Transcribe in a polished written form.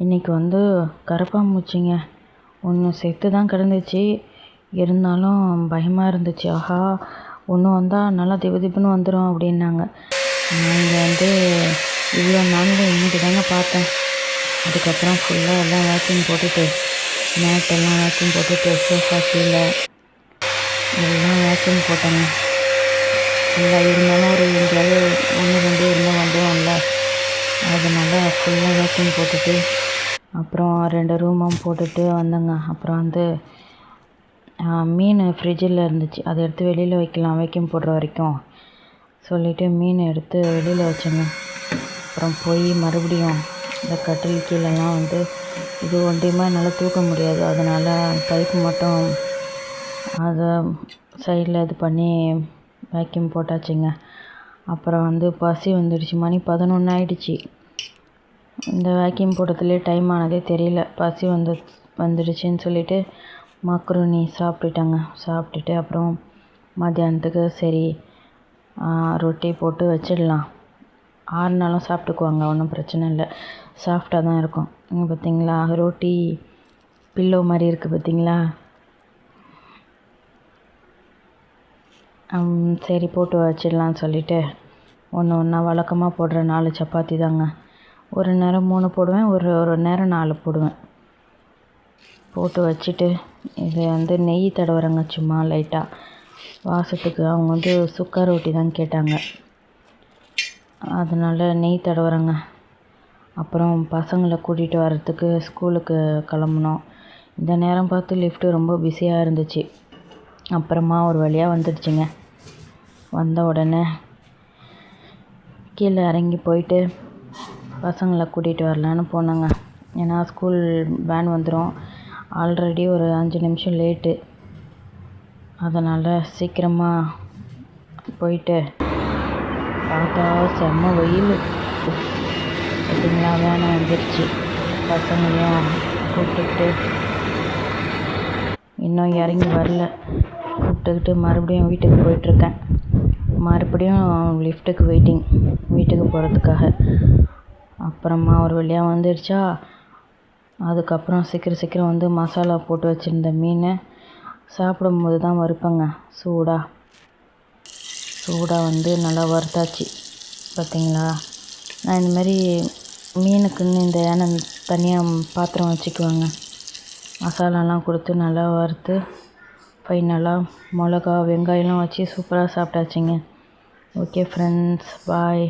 இன்றைக்கி வந்து கரப்பான்பூச்சிங்க ஒன்று செத்து தான் கிடந்துச்சு. இருந்தாலும் பயமாக இருந்துச்சு. ஆஹா, ஒன்று வந்தால் நல்லா திபுன்னு வந்துடும் அப்படின்னாங்க. நான் இங்கே வந்து இவ்வளோ நாளில் இன்றைக்கி தாங்க பார்த்தேன். அதுக்கப்புறம் ஃபுல்லாக எல்லாம் வேக்யூம் போட்டுட்டு மேட்டெல்லாம் வேக்யூம் போட்டுட்டு சோஃபா கீழே எல்லாம் வேக்யூம் போட்டேங்க. ஃபுல்லாக இருந்தாலும் ஒரு எங்கேயாவது 1 2 இருந்தால் வந்துடும்ல, அதனால் ஃபுல்லாக வேக்யூம் போட்டுட்டு அப்புறம் 2 ரூமும் போட்டுட்டு வந்தேங்க. அப்புறம் வந்து மீன் ஃப்ரிட்ஜில் இருந்துச்சு, அதை எடுத்து வெளியில் வைக்கலாம் வேக்யூம் போடுற வரைக்கும் சொல்லிவிட்டு மீன் எடுத்து வெளியில் வச்சேங்க. அப்புறம் போய் மறுபடியும் இந்த கட்டில் கீழெல்லாம் வந்து இது ஒன்றையுமே என்னால் தூக்க முடியாது, அதனால் பைப்பு மட்டும் அதை சைடில் இது பண்ணி வேக்யூம் போட்டாச்சுங்க. அப்புறம் வந்து பசி வந்துடுச்சு. மணி 11 ஆகிடுச்சி. இந்த வேக்யூம் போட்டதுலேயே டைம் ஆனதே தெரியல. பசி வந்துடுச்சின்னு சொல்லிவிட்டு மக்ருனி சாப்பிட்டுட்டாங்க. சாப்பிட்டுட்டு அப்புறம் மத்தியானத்துக்கு சரி ரொட்டி போட்டு வச்சிடலாம், 6 நாளும் சாப்பிட்டுக்குவாங்க, ஒன்றும் பிரச்சனை இல்லை, சாஃப்டாக தான் இருக்கும். இங்கே பார்த்தீங்களா ரொட்டி பில்லோ மாதிரி இருக்குது பார்த்தீங்களா. சரி போட்டு வச்சிடலான்னு சொல்லிவிட்டு ஒன்றா வழக்கமாக போடுற 4 சப்பாத்தி தாங்க. ஒரு நேரம் 3 போடுவேன், ஒரு நேரம் 4 போடுவேன். போட்டு வச்சுட்டு இதை வந்து நெய் தடவுறேங்க சும்மா லைட்டாக வாசத்துக்கு. அவங்க வந்து சுக்கா ரொட்டி தான் கேட்டாங்க, அதனால் நெய் தடவுறேங்க. அப்புறம் பசங்களை கூட்டிகிட்டு வர்றதுக்கு ஸ்கூலுக்கு கிளம்புனோம். இந்த நேரம் பார்த்து லிஃப்ட்டு ரொம்ப பிஸியாக இருந்துச்சு. அப்புறமா ஒரு வழியாக வந்துடுச்சுங்க. வந்த உடனே கீழே இறங்கி போயிட்டு பசங்களை கூட்டிகிட்டு வரலான்னு போனாங்க. ஏன்னா ஸ்கூல் வேன் வந்துடும், ஆல்ரெடி ஒரு 5 நிமிஷம் லேட்டு, அதனால் சீக்கிரமாக போயிட்டு பார்த்தா செம்ம வெயில். பார்த்தீங்களா, வேனை வந்துடுச்சு. பசங்களையும் கூப்பிட்டுக்கிட்டு இன்னும் இறங்கி வரல, கூப்பிட்டுக்கிட்டு மறுபடியும் வீட்டுக்கு போயிட்டுருக்கேன். மறுபடியும் லிஃப்ட்டுக்கு வெயிட்டிங், வீட்டுக்கு போகிறதுக்காக. அப்புறமா ஒரு வழியாக வந்துடுச்சா. அதுக்கப்புறம் சீக்கிரம் வந்து மசாலா போட்டு வச்சுருந்த மீன் சாப்பிடும்போது தான் வறுப்பேங்க. சூடாக வந்து நல்லா வறுத்தாச்சு. பார்த்தீங்களா, நான் இந்தமாரி மீனுக்குன்னு இந்த ஏனம் தனியாக பாத்திரம் வச்சுக்குவேங்க. மசாலாலாம் கொடுத்து நல்லா வறுத்து ஃபைனலாக மிளகா வெங்காயம்லாம் வச்சு சூப்பராக சாப்பிட்டாச்சுங்க. ஓகே ஃப்ரெண்ட்ஸ், பாய்.